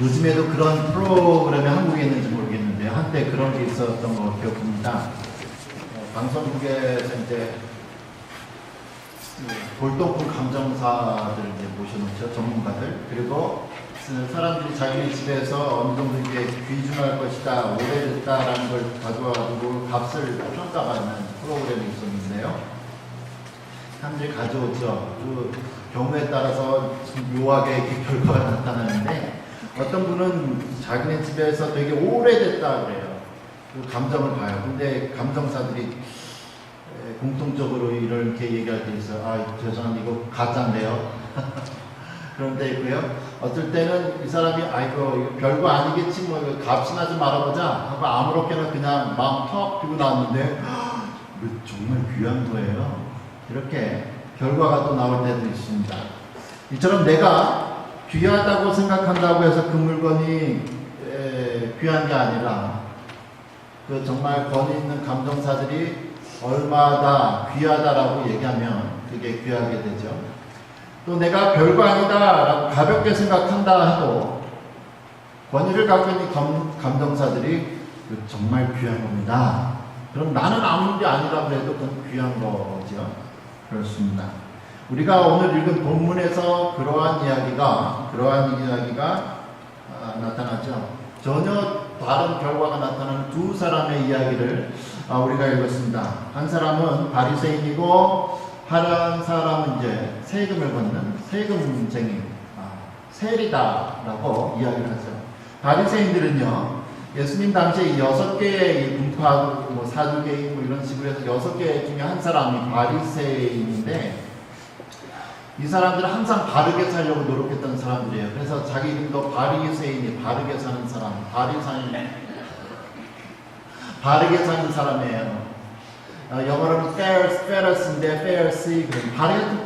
요즘에도 그런 프로그램이 한국에 있는지 모르겠는데 한때 그런 게 있었던 거 기억합니다. 방송국에서 이제 골동품 감정사들 이제 모셔놓죠. 전문가들. 그리고 사람들이 자기 집에서 어느 정도 이제 귀중할 것이다, 오래됐다라는 걸 가져와가지고 값을 평가받는 프로그램이 있었는데요. 사람들이 가져오죠. 그 경우에 따라서 묘하게 이렇게 결과가 나타나는데 어떤 분은 자기네 집에서 되게 오래됐다 그래요. 그 감정을 봐요. 근데 감정사들이 공통적으로 이렇게 얘기할 때 있어요. 아, 죄송한데 이거 가짜인데요. 그런 데 있고요. 어떨 때는 이 사람이 아이고 이거 별거 아니겠지 뭐 이거 값이나 좀 알아보자 하고 아무렇게나 그냥 마음 턱 비고 나왔는데 이거 정말 귀한 거예요. 이렇게 결과가 또 나올 때도 있습니다. 이처럼 내가 귀하다고 생각한다고 해서 그 물건이 귀한 게 아니라 그 정말 권위 있는 감정사들이 얼마다 귀하다라고 얘기하면 그게 귀하게 되죠. 또 내가 별거 아니다 라고 가볍게 생각한다 해도 권위를 갖고 있는 감정사들이 정말 귀한 겁니다. 그럼 나는 아무 일이 아니라고 해도 그건 귀한 거죠. 그렇습니다. 우리가 오늘 읽은 본문에서 그러한 이야기가 나타나죠. 전혀 다른 결과가 나타나는 두 사람의 이야기를 우리가 읽었습니다. 한 사람은 바리새인이고 한 사람은 이제 세금을 걷는 세금쟁이, 세리다라고 이야기를 하죠. 바리새인들은요, 예수님 당시에 6개의 분파하고 뭐 사두개인 뭐 이런 식으로 해서 6개 중에 한 사람이 바리새인인데 이 사람들은 항상 바르게 살려고 노력했던 사람들이에요. 그래서 자기 이름도 바리새인이 바르게 사는 사람, 바르게 사는 사람이에요. 영어로는 Pharisee인데 Pharisee,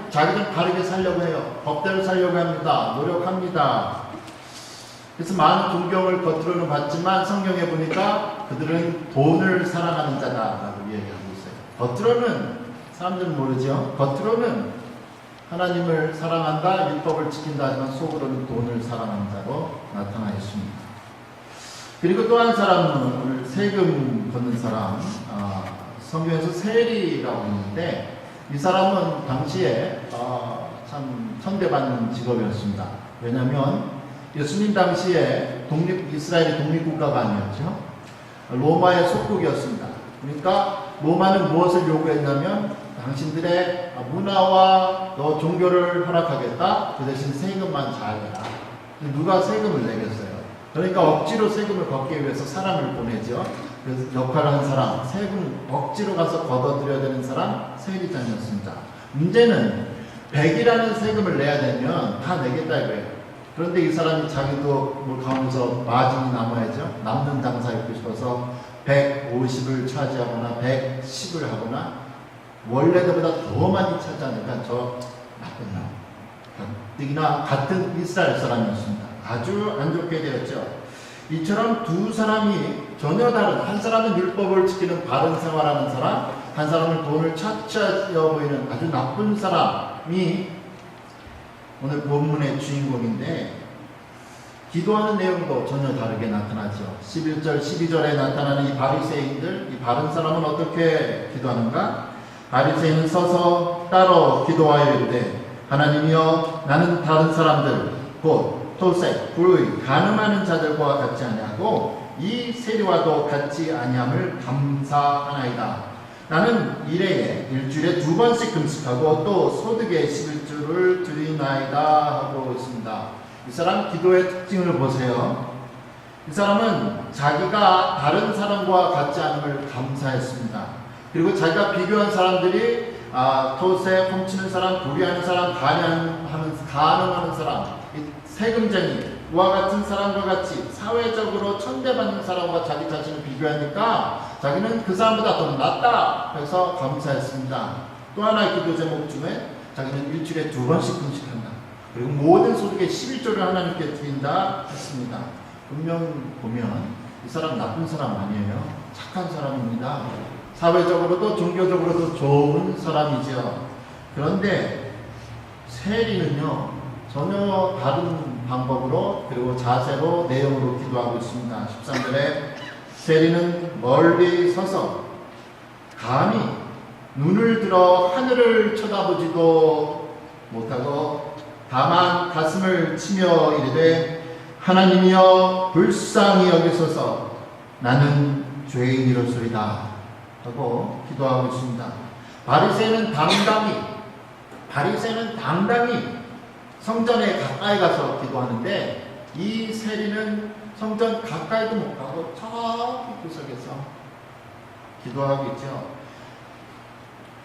자기들 바르게 살려고 해요. 법대로 살려고 합니다. 노력합니다. 그래서 많은 존경을 겉으로는 받지만 성경에 보니까 그들은 돈을 사랑하는 자다라고 얘기하고 있어요. 겉으로는 사람들은 모르죠. 겉으로는 하나님을 사랑한다, 율법을 지킨다 하지만 속으로는 돈을 사랑하는 자로 나타나 있습니다. 그리고 또 한 사람은 오늘 세금 걷는 사람, 성경에서 세리라고 있는데 이 사람은 당시에 참 천대받는 직업이었습니다. 왜냐하면 예수님 당시에 이스라엘이 독립국가가 아니었죠. 로마의 속국이었습니다. 그러니까 로마는 무엇을 요구했냐면 당신들의 문화와 너 종교를 허락하겠다. 그 대신 세금만 잘 내라. 누가 세금을 내겠어요? 그러니까 억지로 세금을 걷기 위해서 사람을 보내죠. 그래서 역할을 한 사람, 세금 억지로 가서 걷어들여야 되는 사람, 세리장이었습니다. 문제는 100이라는 세금을 내야 되면 다 내겠다 이거예요. 그런데 이 사람이 자기도 뭘 가면서 마진이 남아야죠. 남는 장사 있고 싶어서 150을 차지하거나 110을 하거나 원래보다 더 많이 차지하니까 저 나쁜 놈. 가뜩이나 같은 이스라엘 사람이었습니다. 아주 안 좋게 되었죠. 이처럼 두 사람이 전혀 다른, 한 사람은 율법을 지키는 바른 생활하는 사람, 한 사람은 돈을 착취하여 보이는 아주 나쁜 사람이 오늘 본문의 주인공인데 기도하는 내용도 전혀 다르게 나타나죠. 11절, 12절에 나타나는 이 바리새인들, 이 바른 사람은 어떻게 기도하는가? 바리새인은 서서 따로 기도하여 이르되 하나님이여 나는 다른 사람들 곧 토색, 불의, 간음하는 자들과 같지 아니하고 이 세리와도 같지 아니함을 감사하나이다. 나는 일주일에 2번씩 금식하고 또 소득의 11조를 드리나이다 하고 있습니다. 이 사람 기도의 특징을 보세요. 이 사람은 자기가 다른 사람과 같지 않음을 감사했습니다. 그리고 자기가 비교한 사람들이 토세, 훔치는 사람, 불의하는 사람, 간음하는 사람, 세금쟁이와 같은 사람과 같이 사회적으로 천대받는 사람과 자기 자신을 비교하니까 자기는 그 사람보다 더 낫다 해서 감사했습니다. 또 하나의 기도 제목 중에 자기는 일주일에 2번씩 금식한다. 그리고 모든 소득의 11조를 하나님께 드린다 했습니다. 분명 보면 이 사람 나쁜 사람 아니에요. 착한 사람입니다. 사회적으로도 종교적으로도 좋은 사람이죠. 그런데 세리는요, 전혀 다른 방법으로 그리고 자세로 내용으로 기도하고 있습니다. 13절에 세리는 멀리 서서 감히 눈을 들어 하늘을 쳐다보지도 못하고 다만 가슴을 치며 이르되 하나님이여 불쌍히 여기소서 나는 죄인이로소이다 하고 기도하고 있습니다. 바리새인은 당당히 성전에 가까이 가서 기도하는데 이 세리는 성전 가까이도 못 가고 저기 구석에서 기도하고 있죠.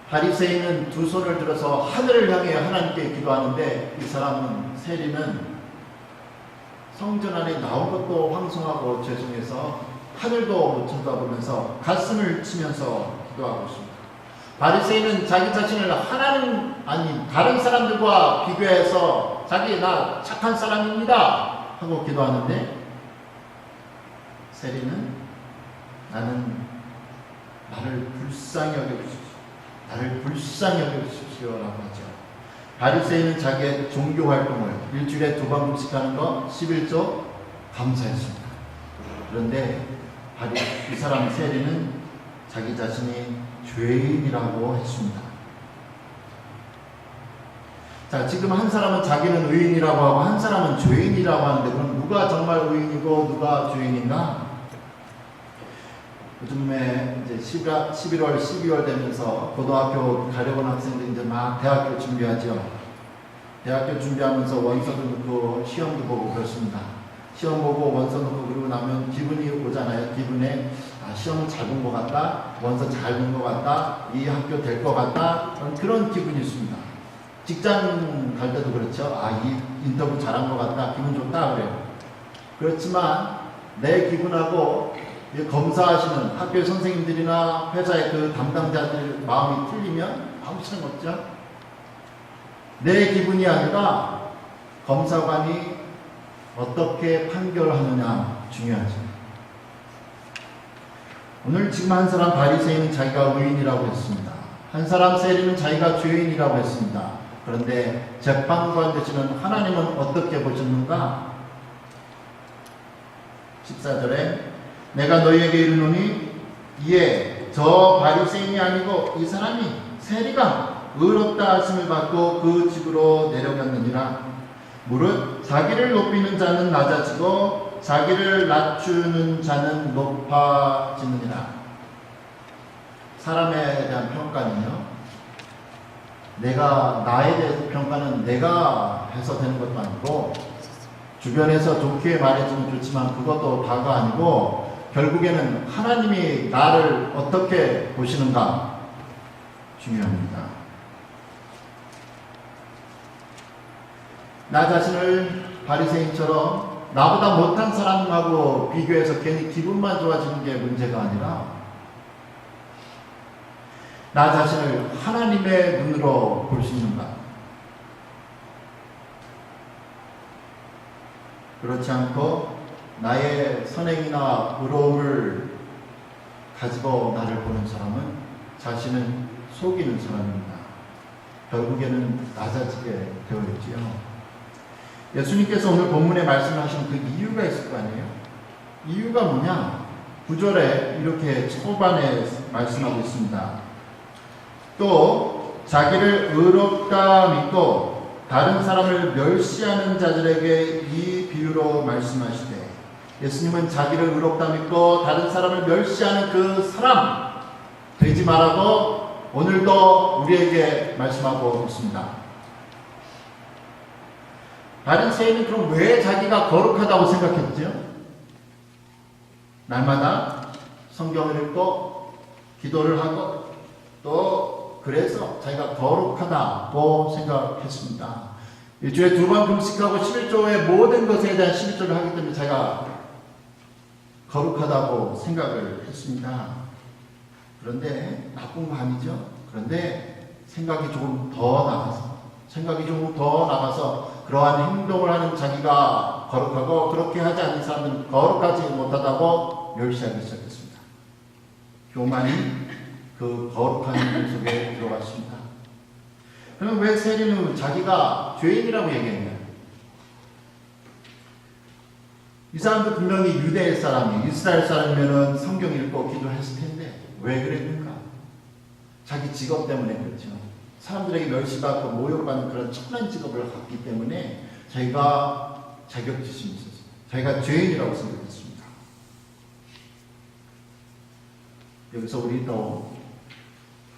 바리새인은 두 손을 들어서 하늘을 향해 하나님께 기도하는데 이 세리는 성전 안에 나온 것도 황송하고 죄송해서 하늘도 못 쳐다보면서 가슴을 치면서 기도하고 있습니다. 바리새인은 자기 자신을 하나님 아니 다른 사람들과 비교해서 나 착한 사람입니다 하고 기도하는데 세리는 나는 나를 불쌍히 여겨주십시오 라고 하죠. 바리새인은 자기의 종교 활동을 일주일에 2번 금식하는 거 11조 감사했습니다. 그런데 이 사람 세리는 자기 자신이 죄인이라고 했습니다. 자, 지금 한 사람은 자기는 의인이라고 하고 한 사람은 죄인이라고 하는데 그럼 누가 정말 의인이고 누가 죄인인가? 요즘에 이제 11월, 12월 되면서 고등학교 가려고 하는 학생들이 이제 막 대학교 준비하죠. 대학교 준비하면서 원서도 넣고 시험도 보고 그렇습니다. 시험 보고 원서 넣고 그러고 나면 기분이 오잖아요. 기분에 시험은 잘 본 것 같다, 원서 잘 본 것 같다, 이 학교 될 것 같다, 그런 기분이 있습니다. 직장 갈 때도 그렇죠. 이 인터뷰 잘한 것 같다, 기분 좋다 그래요. 그렇지만 내 기분하고 검사하시는 학교 선생님들이나 회사의 그 담당자들 마음이 틀리면 아무 소용없죠. 내 기분이 아니라 검사관이 어떻게 판결하느냐 중요하죠. 오늘 지금 한 사람 바리새인은 자기가 의인이라고 했습니다. 한 사람 세리는 자기가 죄인이라고 했습니다. 그런데 재판관 되시는 하나님은 어떻게 보셨는가? 14절에 내가 너희에게 이르노니 이에 저 바리새인이 아니고 이 사람이 세리가 의롭다 하심을 받고 그 집으로 내려갔느니라. 무릇 자기를 높이는 자는 낮아지고 자기를 낮추는 자는 높아지느니라. 사람에 대한 평가는요, 나에 대해서 평가는 내가 해서 되는 것도 아니고 주변에서 좋게 말해주면 좋지만 그것도 다가 아니고 결국에는 하나님이 나를 어떻게 보시는가 중요합니다. 나 자신을 바리새인처럼 나보다 못한 사람하고 비교해서 괜히 기분만 좋아지는 게 문제가 아니라 나 자신을 하나님의 눈으로 볼 수 있는가? 그렇지 않고 나의 선행이나 의로움을 가지고 나를 보는 사람은 자신은 속이는 사람입니다. 결국에는 낮아지게 되어 있지요. 예수님께서 오늘 본문에 말씀하신 그 이유가 있을 거 아니에요? 이유가 뭐냐? 9절에 이렇게 초반에 말씀하고 있습니다. 또 자기를 의롭다 믿고 다른 사람을 멸시하는 자들에게 이 비유로 말씀하시되, 예수님은 자기를 의롭다 믿고 다른 사람을 멸시하는 그 사람 되지 말라고 오늘도 우리에게 말씀하고 있습니다. 바리새인은 그럼 왜 자기가 거룩하다고 생각했죠? 날마다 성경을 읽고 기도를 하고 또 그래서 자기가 거룩하다고 생각했습니다. 일주일에 2번 금식하고 11조의 모든 것에 대한 11조를 하기 때문에 자기가 거룩하다고 생각을 했습니다. 그런데 나쁜 거 아니죠? 그런데 생각이 조금 더 나가서 그러한 행동을 하는 자기가 거룩하고 그렇게 하지 않는 사람은 거룩하지 못하다고 멸시하기 시작했습니다. 교만이 그 거룩한 행동 속에 들어갔습니다. 그럼 왜 세리는 자기가 죄인이라고 얘기했냐? 이 사람도 분명히 유대 사람이, 이스라엘 사람이면은 성경 읽고 기도했을 텐데 왜 그랬는가? 자기 직업 때문에 그렇죠. 사람들에게 멸시받고 모욕받는 그런 천한 직업을 갖기 때문에 자기가 자격지심이 있었어요. 자기가 죄인이라고 생각했습니다. 여기서 우리도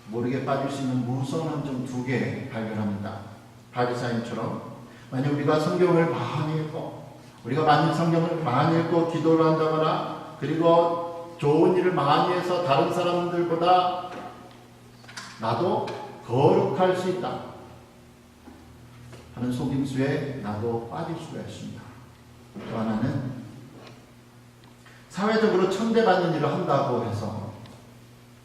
모르게 빠질 수 있는 무서운 함정 2개 발견합니다. 바리사인처럼 만약 우리가 성경을 많이 읽고 우리가 많은 성경을 많이 읽고 기도를 한다거나 그리고 좋은 일을 많이 해서 다른 사람들보다 나도 거룩할 수 있다 하는 속임수에 나도 빠질 수가 있습니다. 또 하나는 사회적으로 천대받는 일을 한다고 해서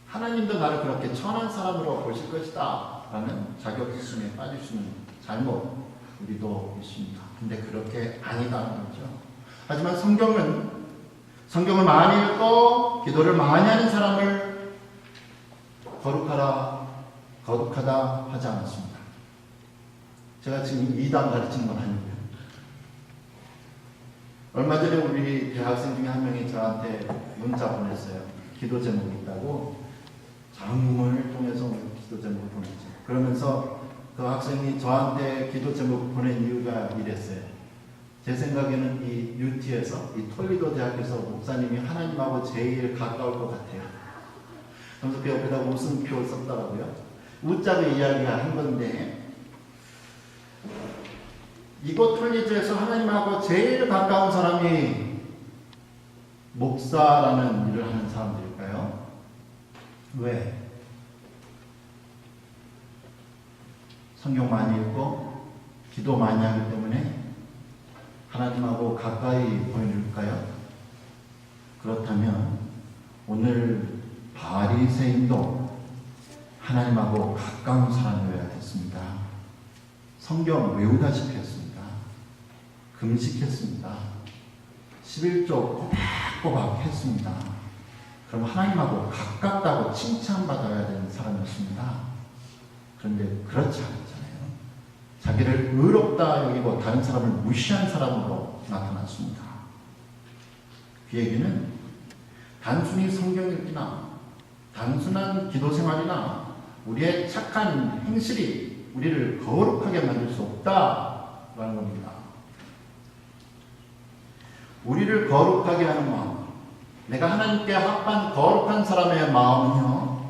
하나님도 나를 그렇게 천한 사람으로 보실 것이다 라는 자격지심에 빠질 수 있는 잘못 우리도 있습니다. 근데 그렇게 아니다는 거죠. 하지만 성경을 많이 읽고 기도를 많이 하는 사람을 거룩하다 하지 않았습니다. 제가 지금 이단 가르치는 건 아니고요. 얼마 전에 우리 대학생 중에 한 명이 저한테 문자 보냈어요. 기도 제목이 있다고. 장문을 통해서 기도 제목을 보냈죠. 그러면서 그 학생이 저한테 기도 제목을 보낸 이유가 이랬어요. 제 생각에는 이 UT에서, 이 톨리도 대학에서 목사님이 하나님하고 제일 가까울 것 같아요. 그래서 그 옆에다 웃음표 썼더라고요. 웃자고 이야기한 건데, 이곳 톨리도에서 하나님하고 제일 가까운 사람이 목사라는 일을 하는 사람들일까요? 왜? 성경 많이 읽고 기도 많이 하기 때문에 하나님하고 가까이 보일까요? 그렇다면 오늘 바리새인도 하나님하고 가까운 사람이어야겠습니다. 성경 외우다시피 했습니다. 금식했습니다. 11조 꼬박꼬박 했습니다. 그럼 하나님하고 가깝다고 칭찬받아야 되는 사람이었습니다. 그런데 그렇지 않았잖아요. 자기를 의롭다 여기고 다른 사람을 무시한 사람으로 나타났습니다. 그 얘기는 단순히 성경 읽기나 단순한 기도 생활이나 우리의 착한 행실이 우리를 거룩하게 만들 수 없다라는 겁니다. 우리를 거룩하게 하는 마음, 내가 하나님께 합한 거룩한 사람의 마음은요,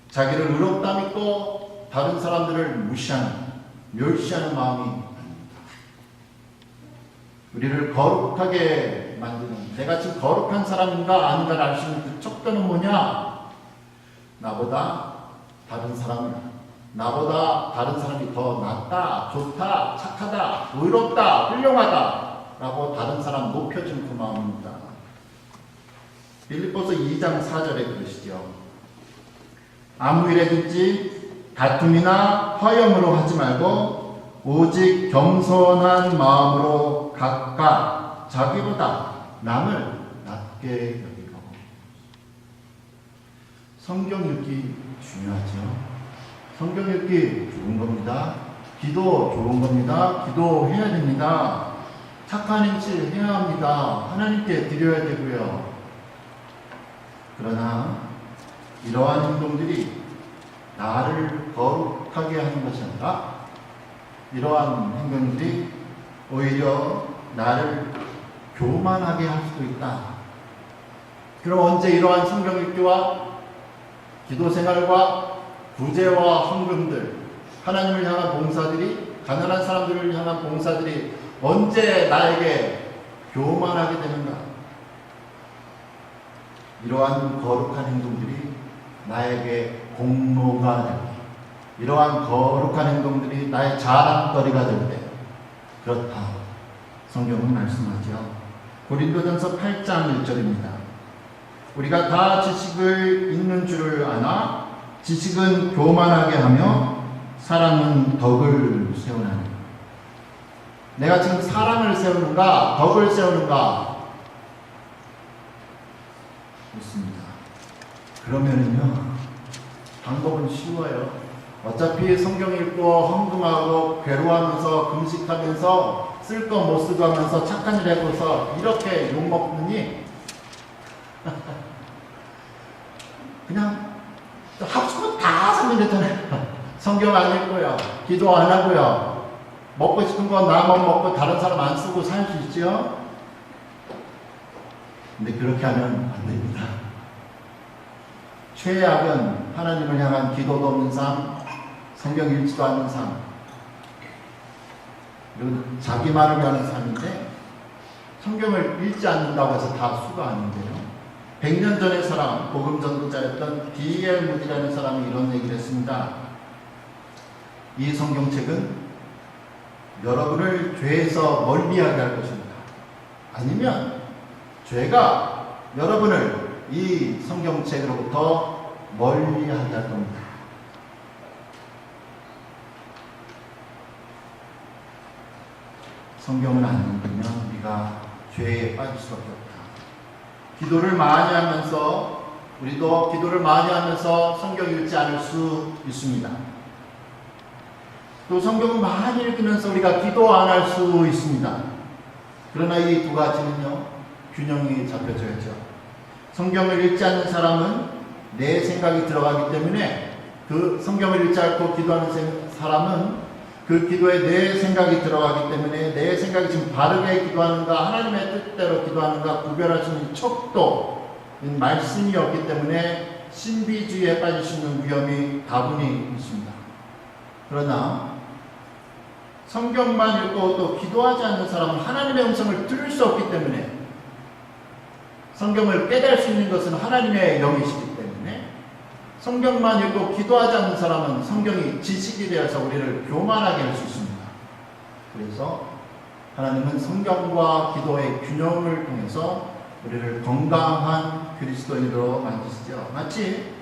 자기를 의롭다 믿고 다른 사람들을 무시하는, 멸시하는 마음이 아닙니다. 우리를 거룩하게 만드는, 내가 지금 거룩한 사람인가 아닌가를 알 수 있는 그 척도는 뭐냐? 나보다 다른 사람이 더 낫다, 좋다, 착하다, 의롭다, 훌륭하다 라고 다른 사람 높여준 그 마음입니다. 빌립보서 2장 4절에 그러시죠. 아무 일에든지 다툼이나 허영으로 하지 말고 오직 겸손한 마음으로 각각 자기보다 남을 낮게 여기고. 성경 읽기 중요하죠. 성경 읽기 좋은 겁니다. 기도 좋은 겁니다. 기도해야 됩니다. 착한 행실 해야 합니다. 하나님께 드려야 되고요. 그러나 이러한 행동들이 나를 거룩하게 하는 것이 아니라 이러한 행동들이 오히려 나를 교만하게 할 수도 있다. 그럼 언제 이러한 성경 읽기와 기도 생활과 구제와 헌금들, 하나님을 향한 봉사들이, 가난한 사람들을 향한 봉사들이 언제 나에게 교만하게 되는가? 이러한 거룩한 행동들이 나에게 공로가 될 때, 이러한 거룩한 행동들이 나의 자랑거리가 될 때, 그렇다. 성경은 말씀하죠. 고린도전서 8장 1절입니다. 우리가 다 지식을 읽는 줄을 아나 지식은 교만하게 하며 사랑은 덕을 세우나니. 내가 지금 사랑을 세우는가 덕을 세우는가 있습니다. 그러면은요, 방법은 쉬워요. 어차피 성경 읽고 헌금하고 괴로워하면서 금식하면서 쓸 거 못 쓰고 하면서 착한 일 해고서 이렇게 욕먹느니 그냥 하고 싶은 거 다 성경했잖아요. 성경 안 읽고요. 기도 안 하고요. 먹고 싶은 거 나만 먹고 다른 사람 안 쓰고 살 수 있죠? 근데 그렇게 하면 안 됩니다. 최악은 하나님을 향한 기도도 없는 삶, 성경 읽지도 않는 삶, 그리고 자기만을 위하는 삶인데 성경을 읽지 않는다고 해서 다 수가 아닌데요. 100년 전의 사람, 복음 전도자였던 D.L. 무디라는 사람이 이런 얘기를 했습니다. 이 성경책은 여러분을 죄에서 멀리하게 할 것입니다. 아니면 죄가 여러분을 이 성경책으로부터 멀리하게 할 겁니다. 성경을 안 읽으면 우리가 죄에 빠질 수밖에 없다. 기도를 많이 하면서 우리도 기도를 많이 하면서 성경 읽지 않을 수 있습니다. 또 성경을 많이 읽으면서 우리가 기도 안 할 수 있습니다. 그러나 이 두 가지는요, 균형이 잡혀져야죠. 성경을 읽지 않는 사람은 내 생각이 들어가기 때문에 그 성경을 읽지 않고 기도하는 사람은 그 기도에 내 생각이 들어가기 때문에 내 생각이 지금 바르게 기도하는가 하나님의 뜻대로 기도하는가 구별할 수 있는 척도 말씀이 없기 때문에 신비주의에 빠질 수 있는 위험이 다분히 있습니다. 그러나 성경만 읽고 또 기도하지 않는 사람은 하나님의 음성을 들을 수 없기 때문에 성경을 깨달을 수 있는 것은 하나님의 영이시기 때문에 성경만 읽고 기도하지 않는 사람은 성경이 지식이 되어서 우리를 교만하게 할 수 있습니다. 그래서 하나님은 성경과 기도의 균형을 통해서 우리를 건강한 그리스도인으로 만드시죠. 마치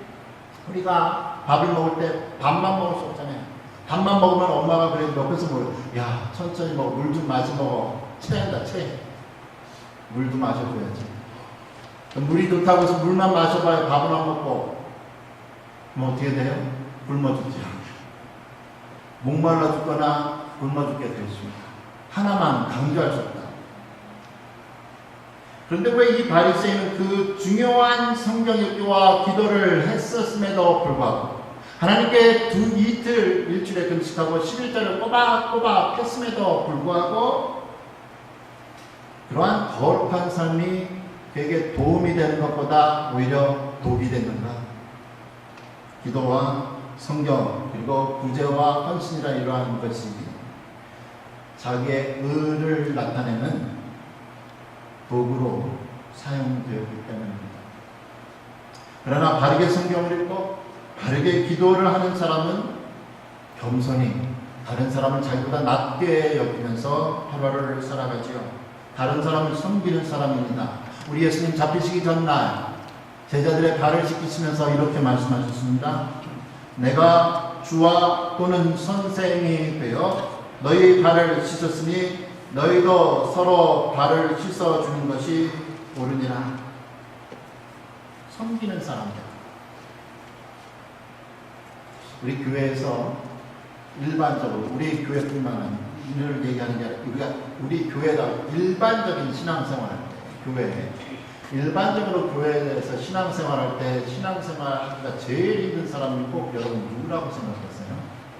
우리가 밥을 먹을 때 밥만 먹을 수 없잖아요. 밥만 먹으면 엄마가 그래도 옆에서 야 천천히 먹어, 물 좀 마시 먹어, 체한다 체. 물도 마셔줘야지. 물이 좋다고 해서 물만 마셔봐야 밥은 안 먹고 뭐 어떻게 돼요? 굶어 죽죠. 목말라 죽거나 굶어 죽게 되어 있습니다. 하나만 강조할 수 없다. 그런데 왜 이 바리새인은 그 중요한 성경 읽기와 기도를 했었음에도 불구하고 하나님께 이틀 일주일에 금식하고 11절을 꼬박꼬박 했음에도 불구하고 그러한 거룩한 삶이 그에게 도움이 되는 것보다 오히려 독이 됐는가? 기도와 성경 그리고 구제와 헌신이라 이러한 것이 자기의 의를 나타내는 도구로 사용되었기 때문입니다. 그러나 바르게 성경을 읽고 바르게 기도를 하는 사람은 겸손히 다른 사람을 자기보다 낮게 여기면서 하루하루를 살아가지요. 다른 사람을 섬기는 사람입니다. 우리 예수님 잡히시기 전날 제자들의 발을 씻기시면서 이렇게 말씀하셨습니다. 내가 주와 또는 선생이 되어 너희 발을 씻었으니 너희도 서로 발을 씻어주는 것이 옳으니라. 섬기는 사람들. 우리 교회에서 일반적으로 우리 교회뿐만 아니라 얘기하는 게 아니라 우리 교회가 일반적인 신앙생활 할 때 교회 일반적으로 교회에서 신앙생활할 때 신앙생활하기가 제일 힘든 사람이 꼭 여러분 누구라고 생각했어요?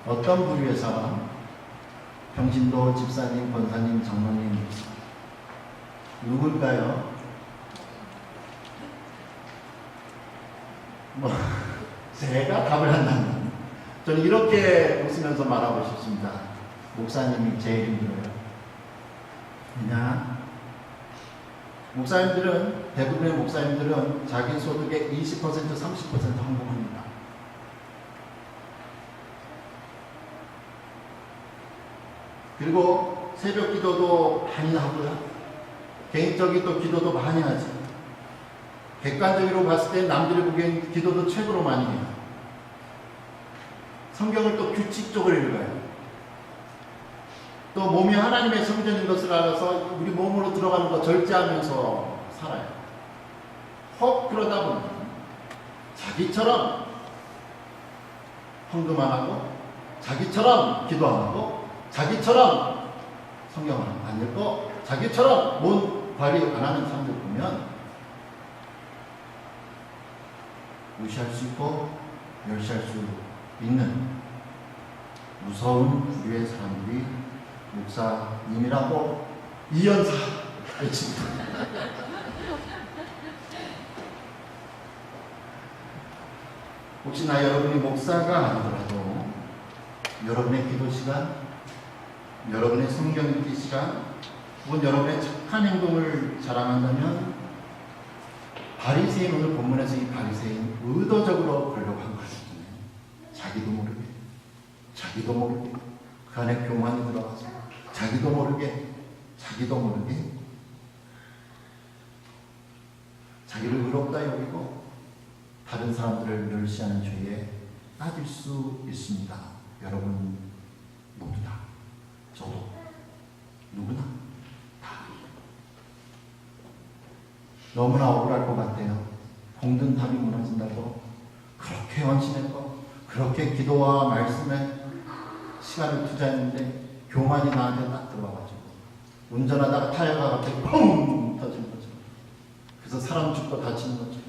어떤 부류의 사람? 평신도, 집사님, 권사님, 장로님 누굴까요? 제가 답을 한다면 저는 이렇게 웃으면서 말하고 싶습니다. 목사님이 제일 힘들어요. 왜냐? 목사님들은 대부분의 목사님들은 자기 소득의 20% 30% 헌금합니다. 그리고 새벽 기도도 많이 하고요. 개인적인 또 기도도 많이 하지. 객관적으로 봤을 때 남들이 보기엔 기도도 최고로 많이 해요. 성경을 또 규칙적으로 읽어요. 또 몸이 하나님의 성전인 것을 알아서 우리 몸으로 들어가는 거 절제하면서 살아요. 혹 그러다 보면 자기처럼 헌금 안 하고 자기처럼 기도 안 하고 자기처럼 성경을 안 읽고 자기처럼 뭔 관리 안 하는 사람들 보면 무시할 수 있고 멸시할 수 있는 무서운 부류의 사람들이 목사님이라고 이연사 외칩니다. 혹시나 여러분이 목사가 아니더라도 여러분의 기도 시간, 여러분의 성경 읽기 시간, 혹은 여러분의 착한 행동을 자랑한다면 바리새인, 오늘 본문에서 이 바리새인 의도적으로 그러려고 한 것이거든요. 자기도 모르게 그 안에 교만이 들어가서 자기도 모르게 자기를 의롭다 여기고 다른 사람들을 멸시하는 죄에 빠질 수 있습니다. 여러분 모두 다, 저도, 누구나 다. 너무나 억울할 것 같아요. 공든탑이 무너진다고 그렇게 헌신했고 그렇게 기도와 말씀에 시간을 투자했는데 교만이 나한테 딱 들어와가지고 운전하다가 타이어가 갑자기 펑 터진 거죠. 그래서 사람 죽고 다치는 거죠.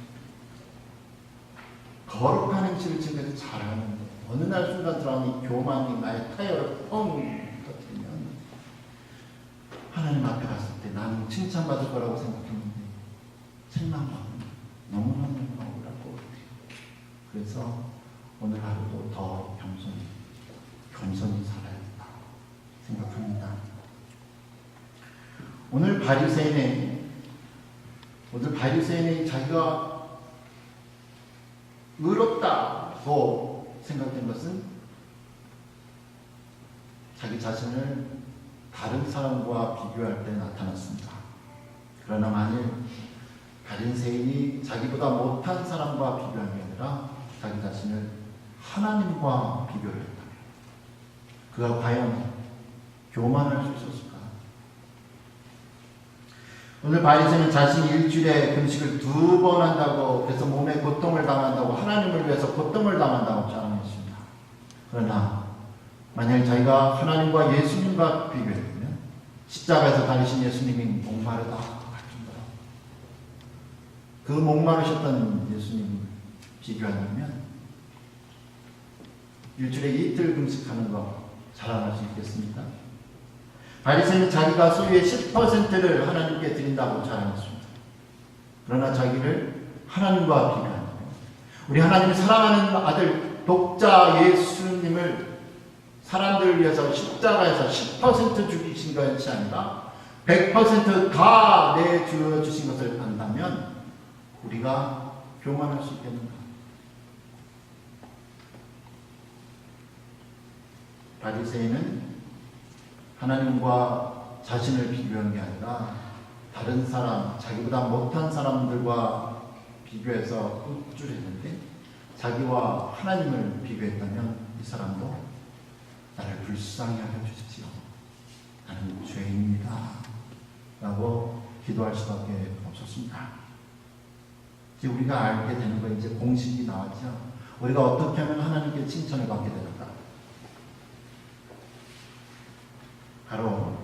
거룩한 행실을 지금까지 잘하는데 어느 날 순간 들어오니 교만이 나의 타이어를 펑 터뜨리면 하나님 앞에 갔을 때 나는 칭찬받을 거라고 생각했는데 책망받는 너무너무 억울할 것 같아요. 그래서 오늘 하루도 더 겸손히 살아야겠다 생각합니다. 오늘 바리새인이 자기가 의롭다고 생각된 것은 자기 자신을 다른 사람과 비교할 때 나타났습니다. 그러나 만일 바리새인이 자기보다 못한 사람과 비교한 게 아니라 자기 자신을 하나님과 비교를 했다면 그가 과연 교만할 수 있었을까? 오늘 바리새인은 자신이 일주일에 금식을 2번 한다고, 그래서 몸에 고통을 당한다고, 하나님을 위해서 고통을 당한다고 자랑했습니다. 그러나 만약 자기가 하나님과 예수님과 비교해보면 십자가에서 다니신 예수님이 목마르다 할 정도로 그 목마르셨던 예수님을 비교한다면 일주일에 이틀 금식하는 거 자랑할 수 있겠습니까? 바리새인은 자기가 소유의 10%를 하나님께 드린다고 자랑했습니다. 그러나 자기를 하나님과 비교한다면 우리 하나님이 사랑하는 아들 독자 예수님을 사람들을 위해서 십자가에서 10% 죽이신 것이 아니라 100% 다 내주어 주신 것을 안다면 우리가 교만할 수 있겠는가? 바리새인은 하나님과 자신을 비교한 게 아니라 다른 사람, 자기보다 못한 사람들과 비교해서 우쭐했는데 자기와 하나님을 비교했다면 이 사람도 나를 불쌍히 하여 주십시오. 나는 죄인입니다. 라고 기도할 수밖에 없었습니다. 이제 우리가 알게 되는 거 이제 공식이 나왔죠. 우리가 어떻게 하면 하나님께 칭찬을 받게 될까? 바로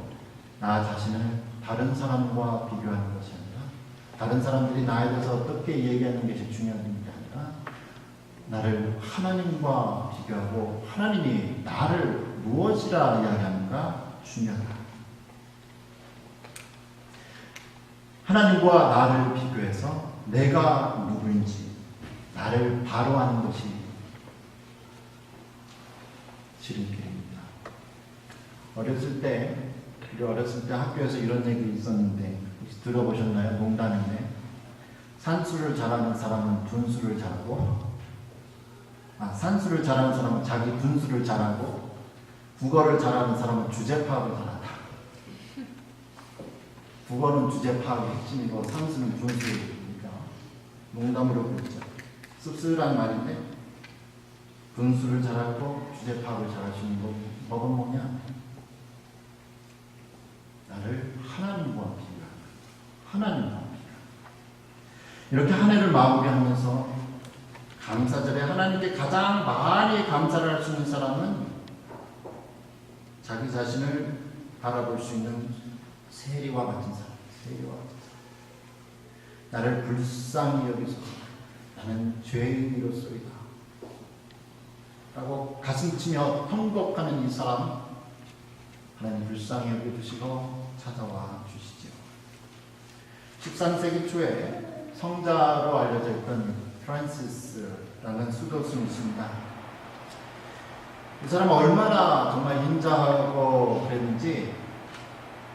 나 자신을 다른 사람과 비교하는 것이 아니라 다른 사람들이 나에 대해서 어떻게 얘기하는 것이 중요한 게 아니라 나를 하나님과 비교하고 하나님이 나를 무엇이라 이야기하는가 중요하다. 하나님과 나를 비교해서 내가 누구인지 나를 바로 하는 것이 지름길입니다. 우리 어렸을 때 학교에서 이런 얘기 있었는데 혹시 들어보셨나요? 농담인데 산수를 잘하는 사람은 분수를 잘하고 산수를 잘하는 사람은 자기 분수를 잘하고 국어를 잘하는 사람은 주제 파악을 잘한다. 국어는 주제 파악의 핵심이고 산수는 분수니까 농담으로 그랬죠. 씁쓸한 말인데 분수를 잘하고 주제 파악을 잘할 수 있는 법은 뭐냐? 나를 하나님과 비교하는 하나님과 비교하는 이렇게 한 해를 마무리하면서 감사절에 하나님께 가장 많이 감사를 할 수 있는 사람은 자기 자신을 바라볼 수 있는 세리와 같은 사람, 세리와 같은 사람. 나를 불쌍히 여기소서. 나는 죄인이로소이다. 라고 가슴치며 통곡하는 이 사람, 하나님 불쌍히 여겨주시고 찾아와 주시죠. 13세기 초에 성자로 알려져 있던 프란시스라는 수도승이 있습니다. 이 사람은 얼마나 정말 인자하고 그랬는지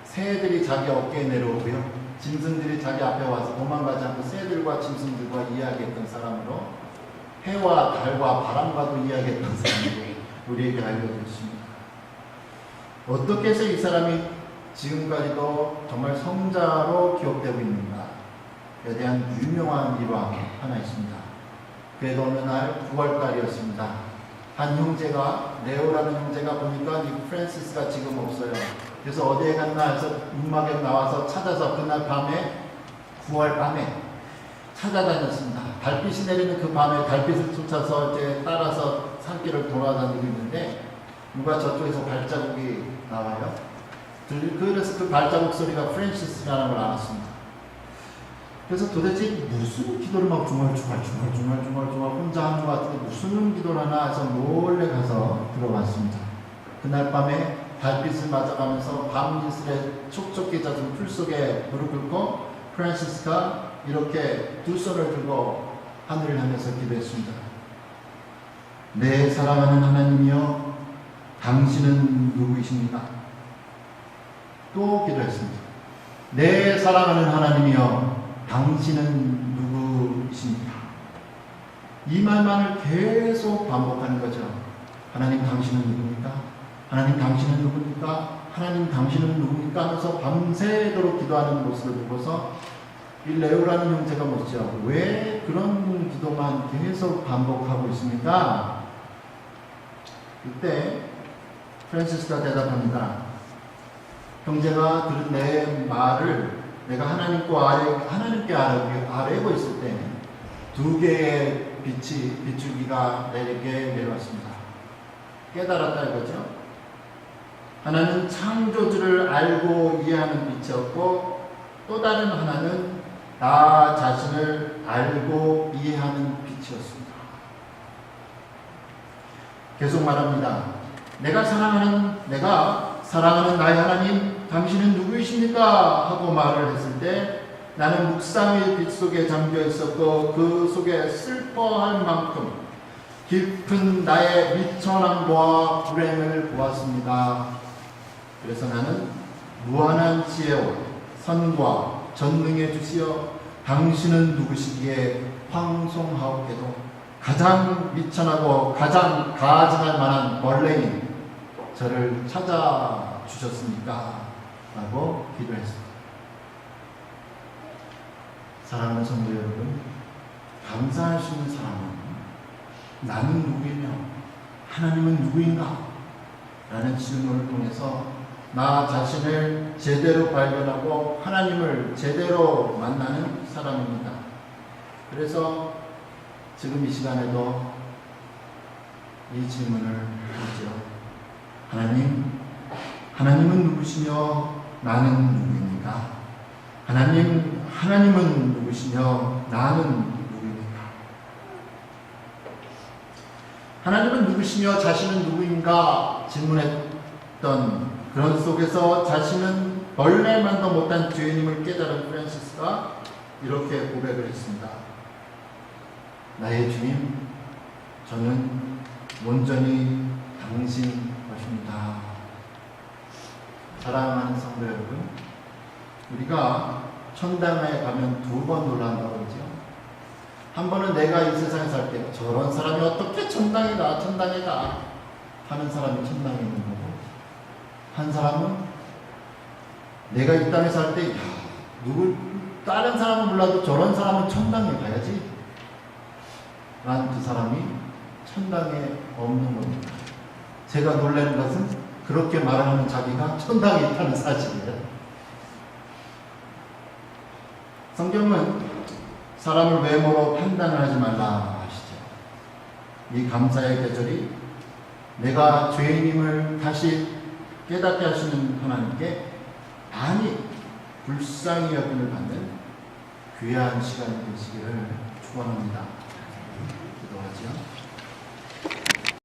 새들이 자기 어깨에 내려오고요, 짐승들이 자기 앞에 와서 도망가지 않고 새들과 짐승들과 이야기했던 사람으로, 해와 달과 바람과도 이야기했던 사람으로 우리에게 알려졌습니다. 어떻게 해서 이 사람이 지금까지도 정말 성자로 기억되고 있는가에 대한 유명한 일화 하나 있습니다. 그래도 어느 날 9월달이었습니다. 한 형제가, 레오라는 형제가 보니까 이 프란시스가 지금 없어요. 그래서 어디에 갔나 해서 음악에 나와서 찾아서 그날 밤에, 9월 밤에 찾아다녔습니다. 달빛이 내리는 그 밤에 달빛을 쫓아서 이제 따라서 산길을 돌아다니고 있는데 누가 저쪽에서 발자국이 나와요. 그래서 그 발자국 소리가 프란시스라는 걸 알았습니다. 그래서 도대체 무슨 기도를 막 중얼중얼 혼자 하는 것 같은데 무슨 기도를 하나 해서 몰래 가서 들어봤습니다. 그날 밤에 달빛을 맞아가면서 밤이슬에 촉촉히 젖은 풀 속에 무릎 꿇고 프란시스가 이렇게 두 손을 들고 하늘을 향해서 기도했습니다. 내 사랑하는 하나님이여, 당신은 누구이십니까? 또 기도했습니다. 내 사랑하는 하나님이여, 당신은 누구이십니까? 이 말만을 계속 반복하는 거죠. 하나님 당신은 누굽니까? 하나님 당신은 누굽니까? 하나님 당신은 누굽니까? 하면서 밤새도록 기도하는 모습을 보고서 이 레오라는 형제가 묻죠. 왜 그런 기도만 계속 반복하고 있습니까? 이때 프란시스가 대답합니다. 형제가 들은 내 말을 내가 하나님께 아뢰고 있을 때 두 개의 비추기가 내게 내려왔습니다. 깨달았다 이거죠. 하나는 창조주를 알고 이해하는 빛이었고, 또 다른 하나는 나 자신을 알고 이해하는 빛이었습니다. 계속 말합니다. 내가 사랑하는 나의 하나님, 당신은 누구이십니까? 하고 말을 했을 때 나는 묵상의 빛 속에 잠겨 있었고 그 속에 슬퍼할 만큼 깊은 나의 미천함과 불행을 보았습니다. 그래서 나는 무한한 지혜와 선과 전능의 주시여, 당신은 누구시기에 황송하옵게도 가장 미천하고 가장 가증할 만한 벌레인 저를 찾아주셨습니까? 라고 기도했습니다. 사랑하는 성도 여러분, 감사할 수 있는 사람은 나는 누구이며 하나님은 누구인가? 라는 질문을 통해서 나 자신을 제대로 발견하고 하나님을 제대로 만나는 사람입니다. 그래서 지금 이 시간에도 이 질문을 하죠. 하나님은 누구시며 나는 누구입니까? 하나님은 누구시며 나는 누구입니까? 하나님은 누구시며 자신은 누구인가 질문했던 그런 속에서 자신은 벌레만도 못한 죄인임을 깨달은 프란시스가 이렇게 고백을 했습니다. 나의 주님, 저는 온전히 당신 것입니다. 사랑하는 성도 여러분, 우리가 천당에 가면 두 번 놀란다고 그러죠. 한 번은 내가 이 세상에 살 때 저런 사람이 어떻게 천당에 가 하는 사람이 천당에 있는 거고, 한 사람은 내가 이 땅에 살 때 다른 사람은 몰라도 저런 사람은 천당에 가야지 라는 그 사람이 천당에 없는 겁니다. 제가 놀라는 것은 그렇게 말하는 자기가 천당에 있다는 사실이에요. 성경은 사람을 외모로 판단을 하지 말라 하시죠. 이 감사의 계절이 내가 죄인임을 다시 깨닫게 하시는 하나님께 많이 불쌍히 여김을 받는 귀한 시간이 되시기를 축원합니다.